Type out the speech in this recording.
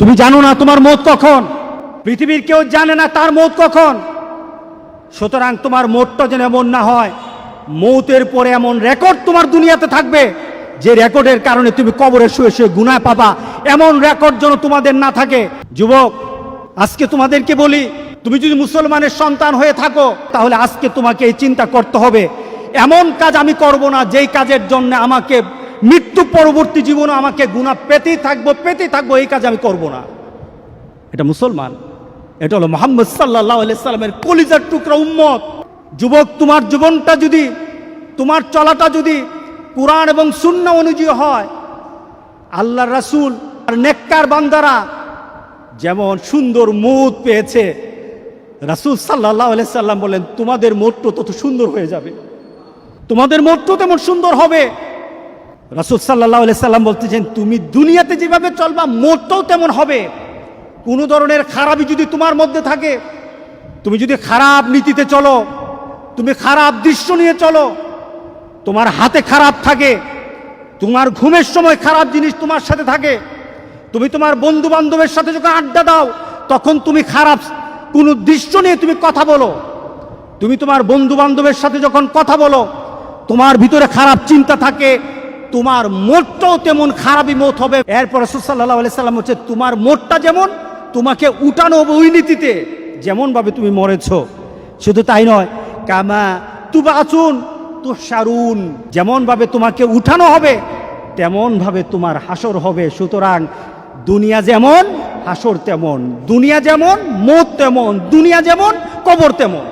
তুমি জানো না তোমার মৌত কখন, পৃথিবীর কেউ জানে না তার মৌত কখন। সুতরাং তোমার মৌতটা যেন এমন না হয়, মৌতের পরে এমন রেকর্ড তোমার দুনিয়াতে থাকবে যে রেকর্ডের কারণে তুমি কবরে শুয়ে শুয়ে গুনাহ পাবা, এমন রেকর্ড যেন তোমাদের না থাকে। যুবক, আজকে তোমাদেরকে বলি, তুমি যদি মুসলমানের সন্তান হয়ে থাকো তাহলে আজকে তোমাকে এই চিন্তা করতে হবে, এমন কাজ আমি করব না যেই কাজের জন্য আমাকে মৃত্যু পরবর্তী জীবনে আমাকে গুনাহ পেতেই থাকবো, এই কাজ আমি করব না। এটা মুসলমান, এটা হলো মুহাম্মদ সাল্লাল্লাহু আলাইহি সাল্লামের কলিজার টুকরা উম্মত। যুবক, তোমার জীবনটা যদি, তোমার চলাটা যদি কুরআন এবং সুন্নাহ অনুযায়ী হয়, আল্লাহর রাসূল আর নেককার বান্দারা যেমন সুন্দর মৌত পেয়েছে, রাসূল সাল্লাল্লাহু আলাইহি সাল্লাম বলেন তোমাদের মৌতটা তত সুন্দর হয়ে যাবে, তোমাদের মৌতটা তেমন সুন্দর হবে। রাসূল সাল্লাল্লাহু আলাইহি সাল্লাম বলতেছেন তুমি দুনিয়াতে যেভাবে চলবা মৌতটাও তেমন হবে। কোনো ধরনের খারাপই যদি তোমার মধ্যে থাকে, তুমি যদি খারাপ নীতিতে চলো, তুমি খারাপ দৃশ্য নিয়ে চলো, তোমার হাতে খারাপ থাকে, তোমার ঘুমের সময় খারাপ জিনিস তোমার সাথে থাকে, তুমি তোমার বন্ধু বান্ধবের সাথে যখন আড্ডা দাও তখন তুমি খারাপ কোনো দৃশ্য নিয়ে তুমি কথা বলো, তুমি তোমার বন্ধু বান্ধবের সাথে যখন কথা বলো তোমার ভিতরে খারাপ চিন্তা থাকে, তোমার মোটটাও তেমন খারাপই মত হবে। এরপর রাসূল সাল্লাল্লাহু আলাইহি সাল্লাম হচ্ছে তোমার মোটটা যেমন তোমাকে উঠানো হবে ওই নীতিতে যেমন ভাবে তুমি মরেছো। শুধু তাই নয়, কামা তুবাসুন তুহশারুন, যেমন ভাবে তোমাকে উঠানো হবে তেমন ভাবে তোমার হাসর হবে। সুতরাং দুনিয়া যেমন হাসর তেমন, দুনিয়া যেমন মৌত তেমন, দুনিয়া যেমন কবর তেমন।